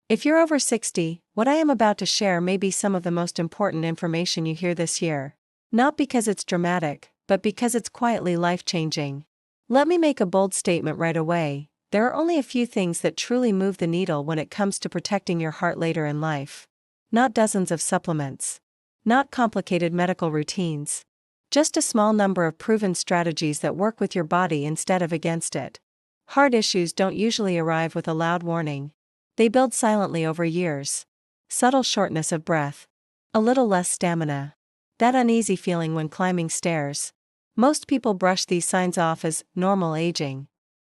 If you're over 60, what I am about to share may be some of the most important information you hear this year. Not because it's dramatic, but because it's quietly life-changing. Let me make a bold statement right away. There are only a few things that truly move the needle when it comes to protecting your heart later in life. Not dozens of supplements. Not complicated medical routines. Just a small number of proven strategies that work with your body instead of against it. Heart issues don't usually arrive with a loud warning. They build silently over years. Subtle shortness of breath. A little less stamina. That uneasy feeling when climbing stairs. Most people brush these signs off as normal aging.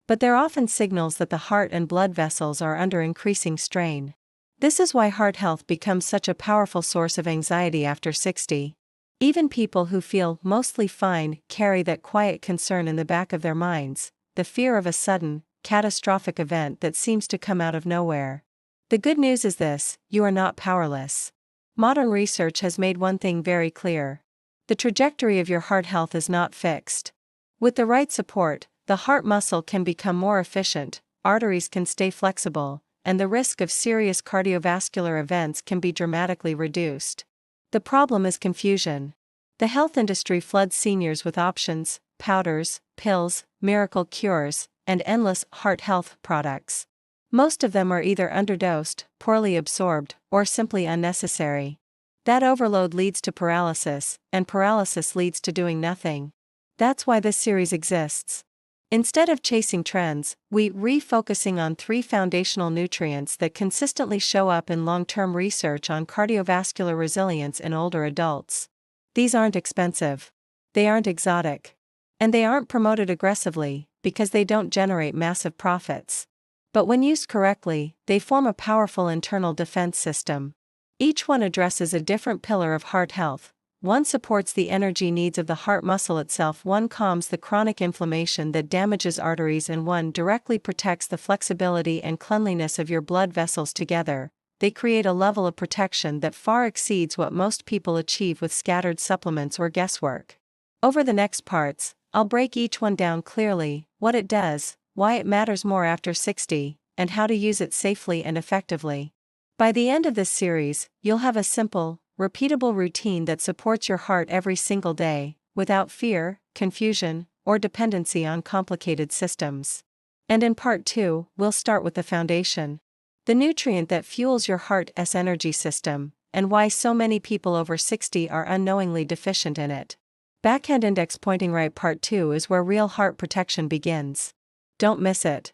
But they're often signals that the heart and blood vessels are under increasing strain. This is why heart health becomes such a powerful source of anxiety after 60. Even people who feel mostly fine carry that quiet concern in the back of their minds, the fear of a sudden, catastrophic event that seems to come out of nowhere. The good news is this: you are not powerless. Modern research has made one thing very clear. The trajectory of your heart health is not fixed. With the right support, the heart muscle can become more efficient, arteries can stay flexible, and the risk of serious cardiovascular events can be dramatically reduced. The problem is confusion. The health industry floods seniors with options, powders, pills, miracle cures, and endless heart health products. Most of them are either underdosed, poorly absorbed, or simply unnecessary. That overload leads to paralysis, and paralysis leads to doing nothing. That's why this series exists. Instead of chasing trends, we're refocusing on 3 foundational nutrients that consistently show up in long-term research on cardiovascular resilience in older adults. These aren't expensive. They aren't exotic. And they aren't promoted aggressively, because they don't generate massive profits. But when used correctly, they form a powerful internal defense system. Each one addresses a different pillar of heart health. One supports the energy needs of the heart muscle itself, one calms the chronic inflammation that damages arteries, and one directly protects the flexibility and cleanliness of your blood vessels. Together, they create a level of protection that far exceeds what most people achieve with scattered supplements or guesswork. Over the next parts, I'll break each one down clearly: what it does, why it matters more after 60, and how to use it safely and effectively. By the end of this series, you'll have a simple, repeatable routine that supports your heart every single day, without fear, confusion, or dependency on complicated systems. And in part 2, we'll start with the foundation. The nutrient that fuels your heart's energy system, and why so many people over 60 are unknowingly deficient in it. Backhand index pointing right. Part 2 is where real heart protection begins. Don't miss it.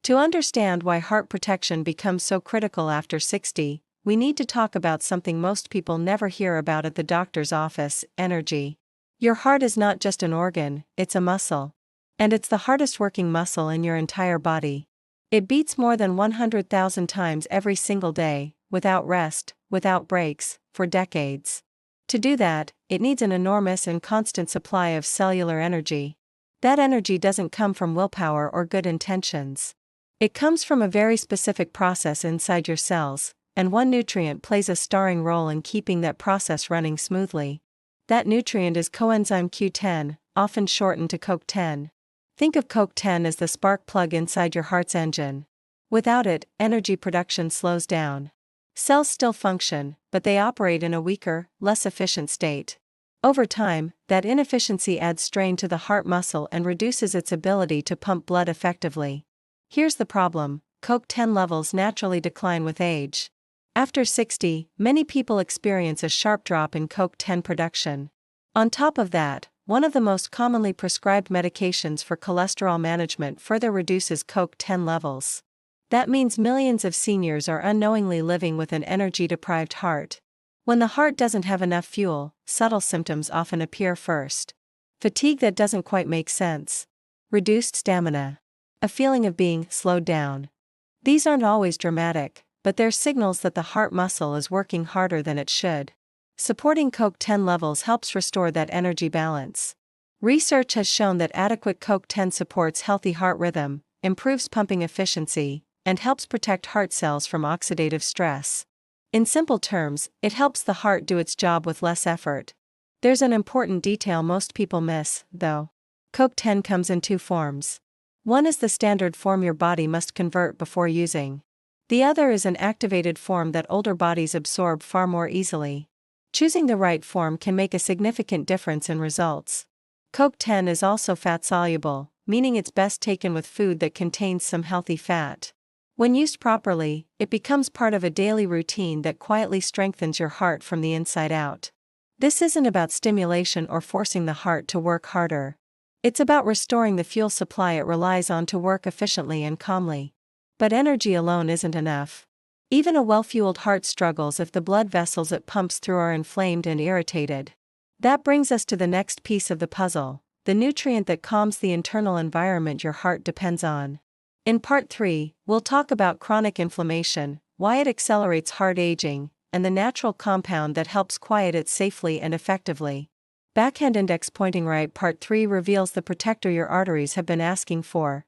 To understand why heart protection becomes so critical after 60, we need to talk about something most people never hear about at the doctor's office: energy. Your heart is not just an organ, it's a muscle. And it's the hardest working muscle in your entire body. It beats more than 100,000 times every single day, without rest, without breaks, for decades. To do that, it needs an enormous and constant supply of cellular energy. That energy doesn't come from willpower or good intentions. It comes from a very specific process inside your cells, and one nutrient plays a starring role in keeping that process running smoothly. That nutrient is coenzyme Q10, often shortened to CoQ10. Think of CoQ10 as the spark plug inside your heart's engine. Without it, energy production slows down. Cells still function, but they operate in a weaker, less efficient state. Over time, that inefficiency adds strain to the heart muscle and reduces its ability to pump blood effectively. Here's the problem: CoQ10 levels naturally decline with age. After 60, many people experience a sharp drop in CoQ10 production. On top of that, one of the most commonly prescribed medications for cholesterol management further reduces CoQ10 levels. That means millions of seniors are unknowingly living with an energy-deprived heart. When the heart doesn't have enough fuel, subtle symptoms often appear first. Fatigue that doesn't quite make sense. Reduced stamina. A feeling of being slowed down. These aren't always dramatic, but they're signals that the heart muscle is working harder than it should. Supporting CoQ10 levels helps restore that energy balance. Research has shown that adequate CoQ10 supports healthy heart rhythm, improves pumping efficiency, and helps protect heart cells from oxidative stress. In simple terms, it helps the heart do its job with less effort. There's an important detail most people miss, though. CoQ10 comes in 2 forms. One is the standard form your body must convert before using. The other is an activated form that older bodies absorb far more easily. Choosing the right form can make a significant difference in results. CoQ10 is also fat-soluble, meaning it's best taken with food that contains some healthy fat. When used properly, it becomes part of a daily routine that quietly strengthens your heart from the inside out. This isn't about stimulation or forcing the heart to work harder. It's about restoring the fuel supply it relies on to work efficiently and calmly. But energy alone isn't enough. Even a well-fueled heart struggles if the blood vessels it pumps through are inflamed and irritated. That brings us to the next piece of the puzzle, the nutrient that calms the internal environment your heart depends on. In Part 3, we'll talk about chronic inflammation, why it accelerates heart aging, and the natural compound that helps quiet it safely and effectively. Backhand index pointing right. Part 3 reveals the protector your arteries have been asking for.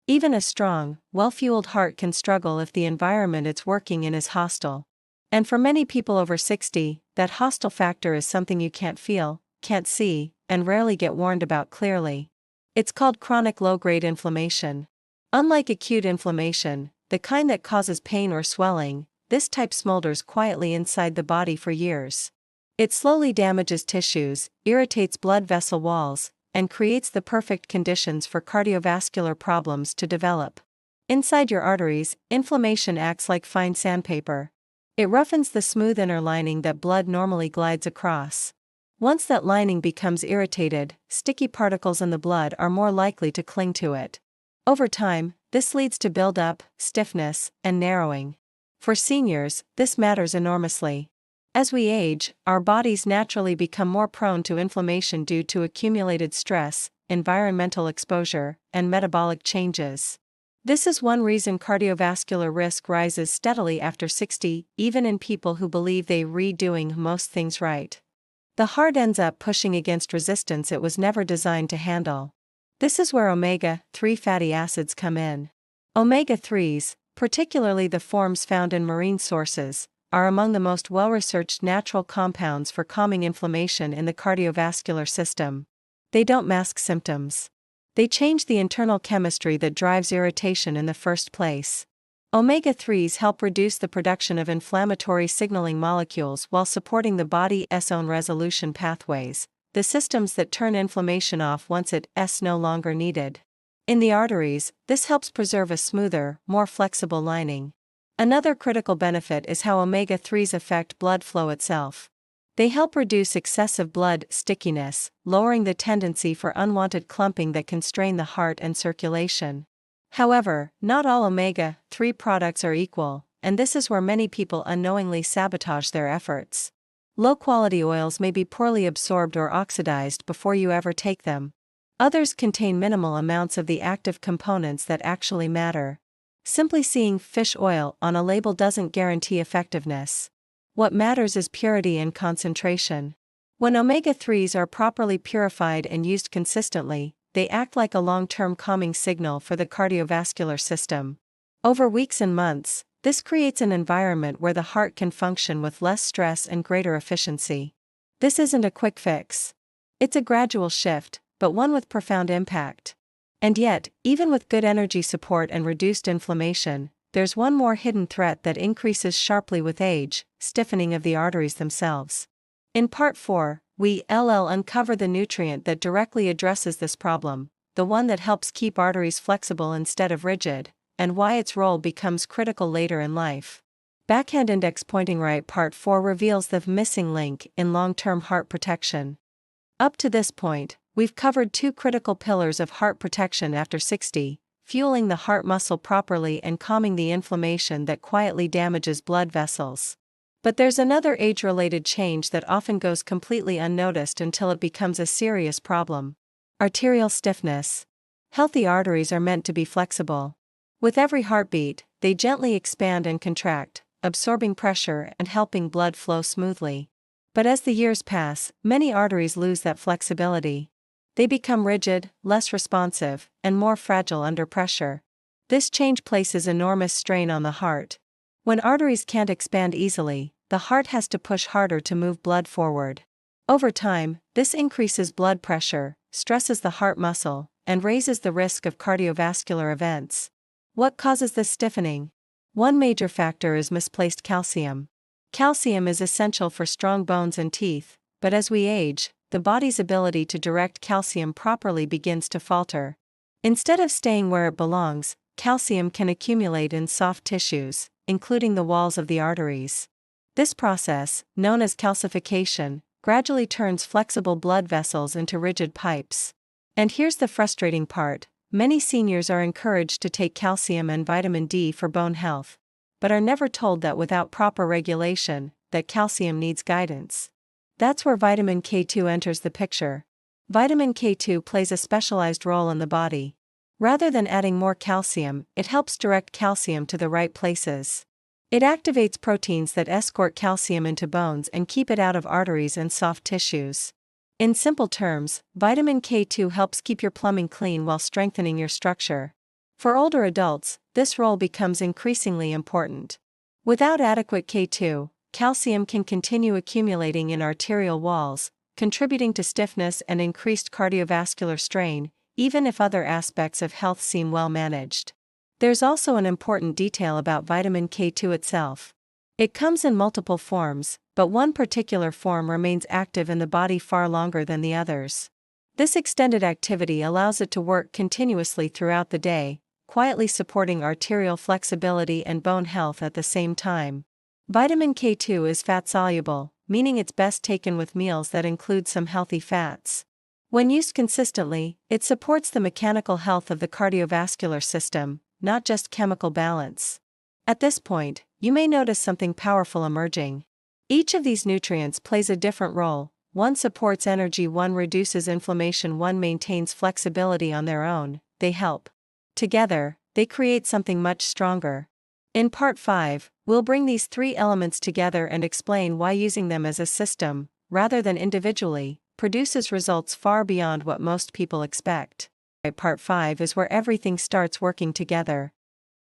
Even a strong, well-fueled heart can struggle if the environment it's working in is hostile. And for many people over 60, that hostile factor is something you can't feel, can't see, and rarely get warned about clearly. It's called chronic low-grade inflammation. Unlike acute inflammation, the kind that causes pain or swelling, this type smolders quietly inside the body for years. It slowly damages tissues, irritates blood vessel walls, and creates the perfect conditions for cardiovascular problems to develop. Inside your arteries, inflammation acts like fine sandpaper. It roughens the smooth inner lining that blood normally glides across. Once that lining becomes irritated, sticky particles in the blood are more likely to cling to it. Over time, this leads to buildup, stiffness, and narrowing. For seniors, this matters enormously. As we age, our bodies naturally become more prone to inflammation due to accumulated stress, environmental exposure, and metabolic changes. This is one reason cardiovascular risk rises steadily after 60, even in people who believe they're doing most things right. The heart ends up pushing against resistance it was never designed to handle. This is where omega-3 fatty acids come in. Omega-3s, particularly the forms found in marine sources, are among the most well-researched natural compounds for calming inflammation in the cardiovascular system. They don't mask symptoms. They change the internal chemistry that drives irritation in the first place. Omega-3s help reduce the production of inflammatory signaling molecules while supporting the body's own resolution pathways, the systems that turn inflammation off once it's no longer needed. In the arteries, this helps preserve a smoother, more flexible lining. Another critical benefit is how omega-3s affect blood flow itself. They help reduce excessive blood stickiness, lowering the tendency for unwanted clumping that can strain the heart and circulation. However, not all omega-3 products are equal, and this is where many people unknowingly sabotage their efforts. Low-quality oils may be poorly absorbed or oxidized before you ever take them. Others contain minimal amounts of the active components that actually matter. Simply seeing fish oil on a label doesn't guarantee effectiveness. What matters is purity and concentration. When omega-3s are properly purified and used consistently, they act like a long-term calming signal for the cardiovascular system. Over weeks and months, this creates an environment where the heart can function with less stress and greater efficiency. This isn't a quick fix. It's a gradual shift, but one with profound impact. And yet, even with good energy support and reduced inflammation, there's one more hidden threat that increases sharply with age: stiffening of the arteries themselves. In Part 4, we'll uncover the nutrient that directly addresses this problem, the one that helps keep arteries flexible instead of rigid, and why its role becomes critical later in life. Backhand index pointing right. Part 4 reveals the missing link in long-term heart protection. Up to this point, we've covered two critical pillars of heart protection after 60, fueling the heart muscle properly and calming the inflammation that quietly damages blood vessels. But there's another age-related change that often goes completely unnoticed until it becomes a serious problem: arterial stiffness. Healthy arteries are meant to be flexible. With every heartbeat, they gently expand and contract, absorbing pressure and helping blood flow smoothly. But as the years pass, many arteries lose that flexibility. They become rigid, less responsive, and more fragile under pressure. This change places enormous strain on the heart. When arteries can't expand easily, the heart has to push harder to move blood forward. Over time, this increases blood pressure, stresses the heart muscle, and raises the risk of cardiovascular events. What causes this stiffening? One major factor is misplaced calcium. Calcium is essential for strong bones and teeth, but as we age, the body's ability to direct calcium properly begins to falter. Instead of staying where it belongs, calcium can accumulate in soft tissues, including the walls of the arteries. This process, known as calcification, gradually turns flexible blood vessels into rigid pipes. And here's the frustrating part: many seniors are encouraged to take calcium and vitamin D for bone health, but are never told that without proper regulation, that calcium needs guidance. That's where vitamin K2 enters the picture. Vitamin K2 plays a specialized role in the body. Rather than adding more calcium, it helps direct calcium to the right places. It activates proteins that escort calcium into bones and keep it out of arteries and soft tissues. In simple terms, vitamin K2 helps keep your plumbing clean while strengthening your structure. For older adults, this role becomes increasingly important. Without adequate K2, calcium can continue accumulating in arterial walls, contributing to stiffness and increased cardiovascular strain, even if other aspects of health seem well managed. There's also an important detail about vitamin K2 itself. It comes in multiple forms, but one particular form remains active in the body far longer than the others. This extended activity allows it to work continuously throughout the day, quietly supporting arterial flexibility and bone health at the same time. Vitamin K2 is fat-soluble, meaning it's best taken with meals that include some healthy fats. When used consistently, it supports the mechanical health of the cardiovascular system, not just chemical balance. At this point, you may notice something powerful emerging. Each of these nutrients plays a different role. One supports energy, one reduces inflammation, one maintains flexibility on their own. They help. Together, they create something much stronger. In Part 5, we'll bring these three elements together and explain why using them as a system, rather than individually, produces results far beyond what most people expect. Part 5 is where everything starts working together.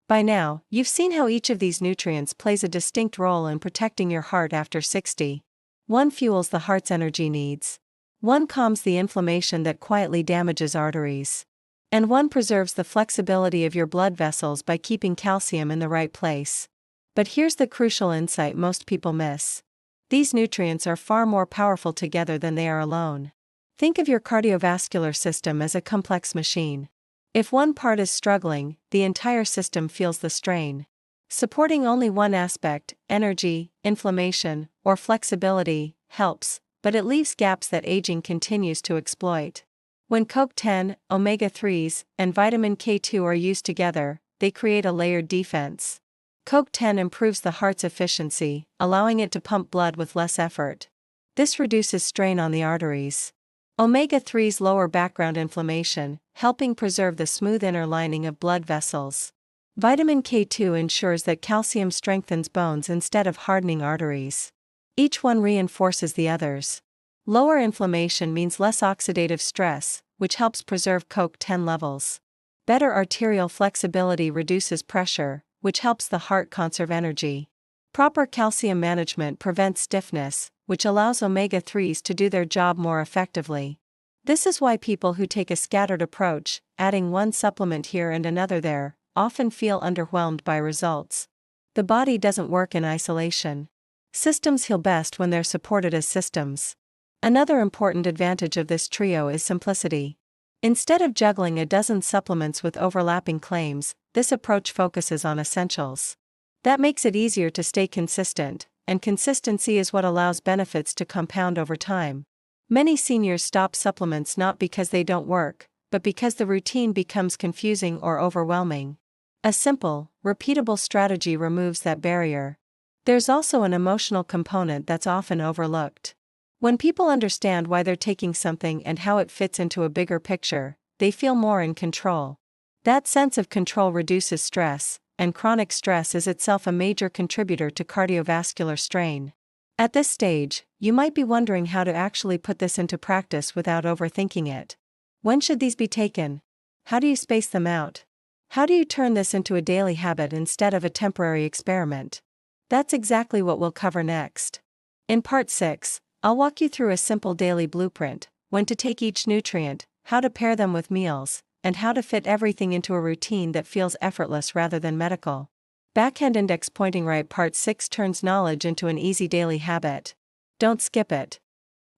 By now, you've seen how each of these nutrients plays a distinct role in protecting your heart after 60. One fuels the heart's energy needs. One calms the inflammation that quietly damages arteries. And one preserves the flexibility of your blood vessels by keeping calcium in the right place. But here's the crucial insight most people miss. These nutrients are far more powerful together than they are alone. Think of your cardiovascular system as a complex machine. If one part is struggling, the entire system feels the strain. Supporting only one aspect, energy, inflammation, or flexibility, helps, but it leaves gaps that aging continues to exploit. When CoQ10, omega-3s, and vitamin K2 are used together, they create a layered defense. CoQ10 improves the heart's efficiency, allowing it to pump blood with less effort. This reduces strain on the arteries. Omega-3s lower background inflammation, helping preserve the smooth inner lining of blood vessels. Vitamin K2 ensures that calcium strengthens bones instead of hardening arteries. Each one reinforces the others. Lower inflammation means less oxidative stress, which helps preserve CoQ10 levels. Better arterial flexibility reduces pressure, which helps the heart conserve energy. Proper calcium management prevents stiffness, which allows omega-3s to do their job more effectively. This is why people who take a scattered approach, adding one supplement here and another there, often feel underwhelmed by results. The body doesn't work in isolation. Systems heal best when they're supported as systems. Another important advantage of this trio is simplicity. Instead of juggling a dozen supplements with overlapping claims, this approach focuses on essentials. That makes it easier to stay consistent, and consistency is what allows benefits to compound over time. Many seniors stop supplements not because they don't work, but because the routine becomes confusing or overwhelming. A simple, repeatable strategy removes that barrier. There's also an emotional component that's often overlooked. When people understand why they're taking something and how it fits into a bigger picture, they feel more in control. That sense of control reduces stress, and chronic stress is itself a major contributor to cardiovascular strain. At this stage, you might be wondering how to actually put this into practice without overthinking it. When should these be taken? How do you space them out? How do you turn this into a daily habit instead of a temporary experiment? That's exactly what we'll cover next. In Part 6, I'll walk you through a simple daily blueprint: when to take each nutrient, how to pair them with meals, and how to fit everything into a routine that feels effortless rather than medical. Backhand index pointing right part 6 turns knowledge into an easy daily habit. Don't skip it.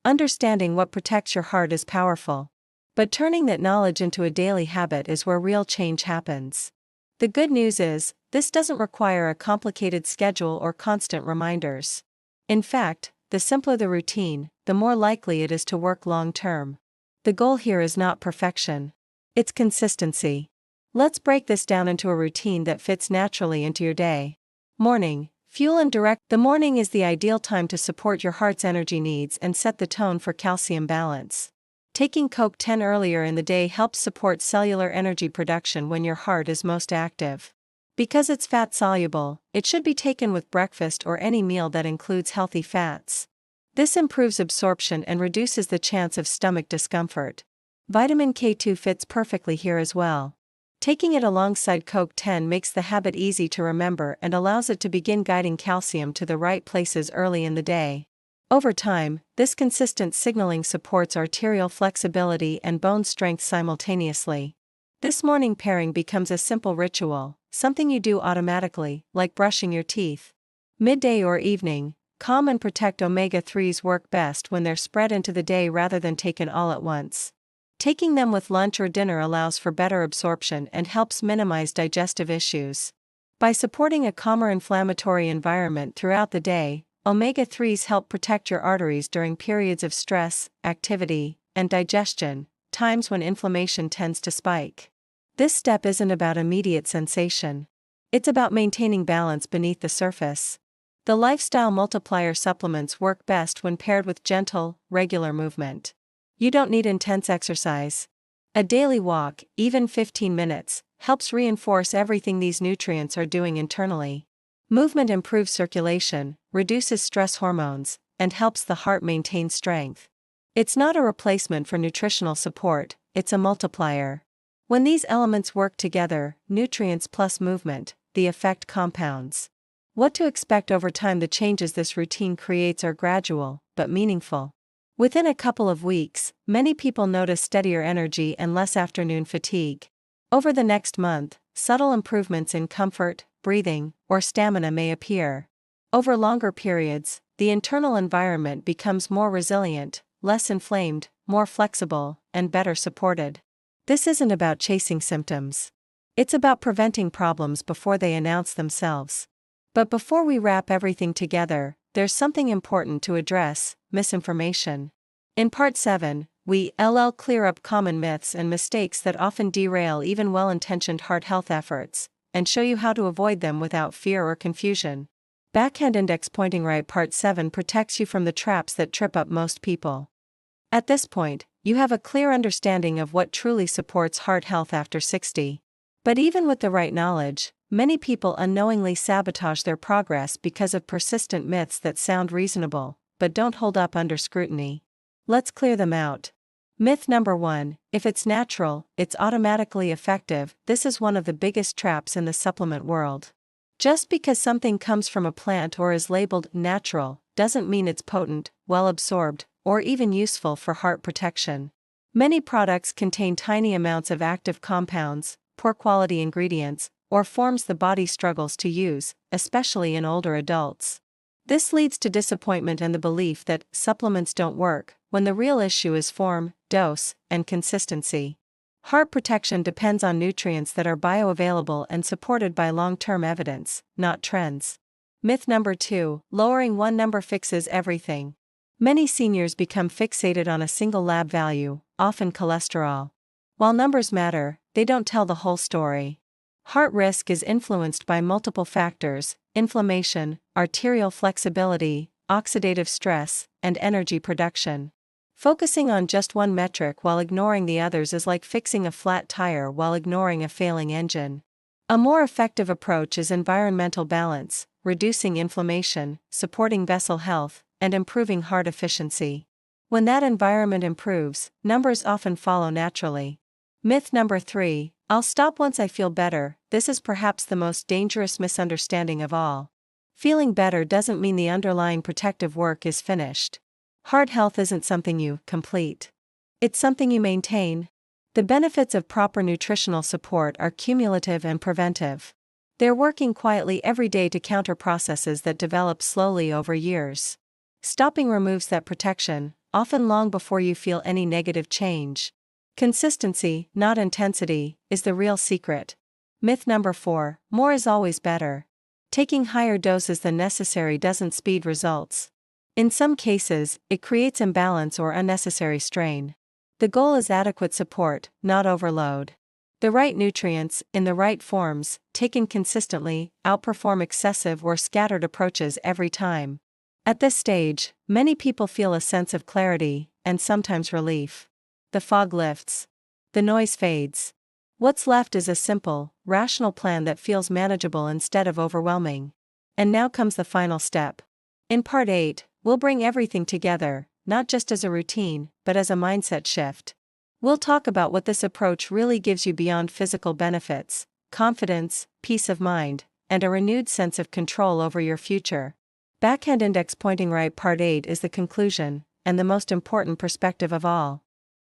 Understanding what protects your heart is powerful. But turning that knowledge into a daily habit is where real change happens. The good news is, this doesn't require a complicated schedule or constant reminders. In fact, the simpler the routine, the more likely it is to work long term. The goal here is not perfection. It's consistency. Let's break this down into a routine that fits naturally into your day. Morning, fuel and direct. The morning is the ideal time to support your heart's energy needs and set the tone for calcium balance. Taking CoQ10 earlier in the day helps support cellular energy production when your heart is most active. Because it's fat-soluble, it should be taken with breakfast or any meal that includes healthy fats. This improves absorption and reduces the chance of stomach discomfort. Vitamin K2 fits perfectly here as well. Taking it alongside CoQ10 makes the habit easy to remember and allows it to begin guiding calcium to the right places early in the day. Over time, this consistent signaling supports arterial flexibility and bone strength simultaneously. This morning pairing becomes a simple ritual, something you do automatically, like brushing your teeth. Midday or evening, calm and protect omega-3s work best when they're spread into the day rather than taken all at once. Taking them with lunch or dinner allows for better absorption and helps minimize digestive issues. By supporting a calmer inflammatory environment throughout the day, omega-3s help protect your arteries during periods of stress, activity, and digestion, times when inflammation tends to spike. This step isn't about immediate sensation. It's about maintaining balance beneath the surface. The lifestyle multiplier supplements work best when paired with gentle, regular movement. You don't need intense exercise. A daily walk, even 15 minutes, helps reinforce everything these nutrients are doing internally. Movement improves circulation, reduces stress hormones, and helps the heart maintain strength. It's not a replacement for nutritional support, it's a multiplier. When these elements work together, nutrients plus movement, the effect compounds. What to expect over time? The changes this routine creates are gradual, but meaningful. Within a couple of weeks, many people notice steadier energy and less afternoon fatigue. Over the next month, subtle improvements in comfort, breathing, or stamina may appear. Over longer periods, the internal environment becomes more resilient, less inflamed, more flexible, and better supported. This isn't about chasing symptoms. It's about preventing problems before they announce themselves. But before we wrap everything together, there's something important to address: misinformation. In Part 7, we'll clear up common myths and mistakes that often derail even well-intentioned heart health efforts, and show you how to avoid them without fear or confusion. Backhand index pointing right Part 7 protects you from the traps that trip up most people. At this point, you have a clear understanding of what truly supports heart health after 60. But even with the right knowledge, many people unknowingly sabotage their progress because of persistent myths that sound reasonable, but don't hold up under scrutiny. Let's clear them out. Myth number 1, if it's natural, it's automatically effective. This is one of the biggest traps in the supplement world. Just because something comes from a plant or is labeled natural, doesn't mean it's potent, well absorbed, or even useful for heart protection. Many products contain tiny amounts of active compounds, poor quality ingredients, or forms the body struggles to use, especially in older adults. This leads to disappointment and the belief that supplements don't work, when the real issue is form, dose, and consistency. Heart protection depends on nutrients that are bioavailable and supported by long-term evidence, not trends. Myth number 2, lowering one number fixes everything. Many seniors become fixated on a single lab value, often cholesterol. While numbers matter, they don't tell the whole story. Heart risk is influenced by multiple factors: inflammation, arterial flexibility, oxidative stress, and energy production. Focusing on just one metric while ignoring the others is like fixing a flat tire while ignoring a failing engine. A more effective approach is environmental balance, reducing inflammation, supporting vessel health, and improving heart efficiency. When that environment improves, numbers often follow naturally. Myth number 3, I'll stop once I feel better. This is perhaps the most dangerous misunderstanding of all. Feeling better doesn't mean the underlying protective work is finished. Heart health isn't something you complete. It's something you maintain. The benefits of proper nutritional support are cumulative and preventive. They're working quietly every day to counter processes that develop slowly over years. Stopping removes that protection, often long before you feel any negative change. Consistency, not intensity, is the real secret. Myth number 4, more is always better. Taking higher doses than necessary doesn't speed results. In some cases, it creates imbalance or unnecessary strain. The goal is adequate support, not overload. The right nutrients, in the right forms, taken consistently, outperform excessive or scattered approaches every time. At this stage, many people feel a sense of clarity, and sometimes relief. The fog lifts. The noise fades. What's left is a simple, rational plan that feels manageable instead of overwhelming. And now comes the final step. In Part 8, we'll bring everything together, not just as a routine, but as a mindset shift. We'll talk about what this approach really gives you beyond physical benefits: confidence, peace of mind, and a renewed sense of control over your future. Backhand index pointing right. Part 8 is the conclusion, and the most important perspective of all.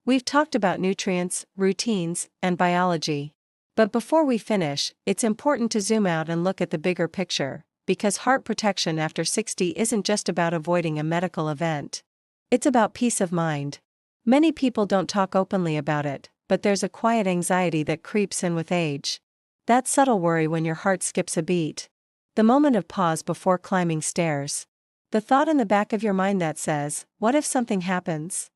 We've talked about nutrients, routines, and biology. But before we finish, it's important to zoom out and look at the bigger picture, because heart protection after 60 isn't just about avoiding a medical event. It's about peace of mind. Many people don't talk openly about it, but there's a quiet anxiety that creeps in with age. That subtle worry when your heart skips a beat. The moment of pause before climbing stairs. The thought in the back of your mind that says, what if something happens?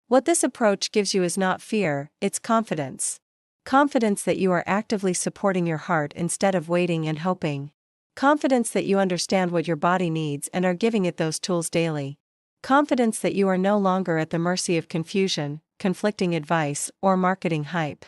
What this approach gives you is not fear, it's confidence. Confidence that you are actively supporting your heart instead of waiting and hoping. Confidence that you understand what your body needs and are giving it those tools daily. Confidence that you are no longer at the mercy of confusion, conflicting advice, or marketing hype.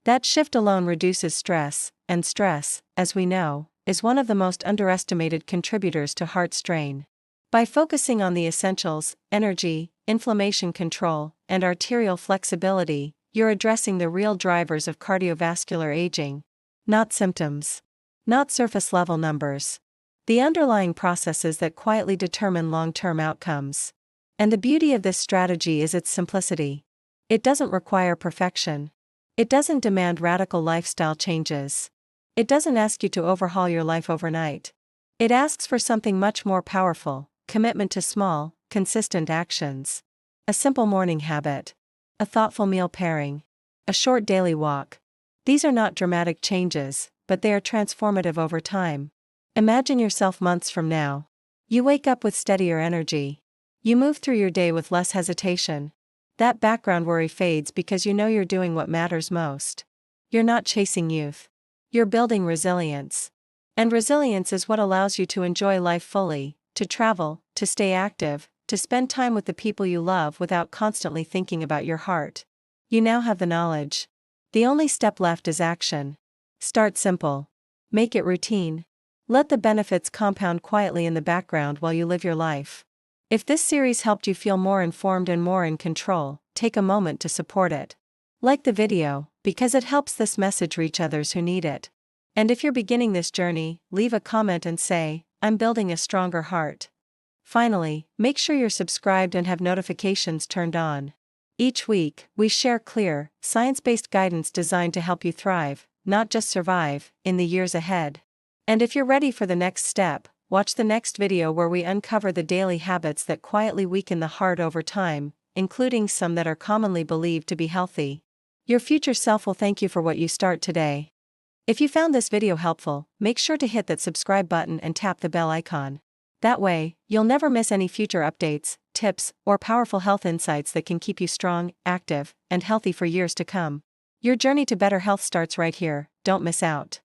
That shift alone reduces stress, and stress, as we know, is one of the most underestimated contributors to heart strain. By focusing on the essentials, energy, inflammation control, and arterial flexibility, you're addressing the real drivers of cardiovascular aging. Not symptoms. Not surface-level numbers. The underlying processes that quietly determine long-term outcomes. And the beauty of this strategy is its simplicity. It doesn't require perfection. It doesn't demand radical lifestyle changes. It doesn't ask you to overhaul your life overnight. It asks for something much more powerful: commitment to small, consistent actions. A simple morning habit. A thoughtful meal pairing. A short daily walk. These are not dramatic changes, but they are transformative over time. Imagine yourself months from now. You wake up with steadier energy. You move through your day with less hesitation. That background worry fades because you know you're doing what matters most. You're not chasing youth. You're building resilience. And resilience is what allows you to enjoy life fully, to travel, to stay active, to spend time with the people you love without constantly thinking about your heart. You now have the knowledge. The only step left is action. Start simple. Make it routine. Let the benefits compound quietly in the background while you live your life. If this series helped you feel more informed and more in control, take a moment to support it. Like the video, because it helps this message reach others who need it. And if you're beginning this journey, leave a comment and say, I'm building a stronger heart. Finally, make sure you're subscribed and have notifications turned on. Each week, we share clear, science-based guidance designed to help you thrive, not just survive, in the years ahead. And if you're ready for the next step, watch the next video where we uncover the daily habits that quietly weaken the heart over time, including some that are commonly believed to be healthy. Your future self will thank you for what you start today. If you found this video helpful, make sure to hit that subscribe button and tap the bell icon. That way, you'll never miss any future updates, tips, or powerful health insights that can keep you strong, active, and healthy for years to come. Your journey to better health starts right here, don't miss out.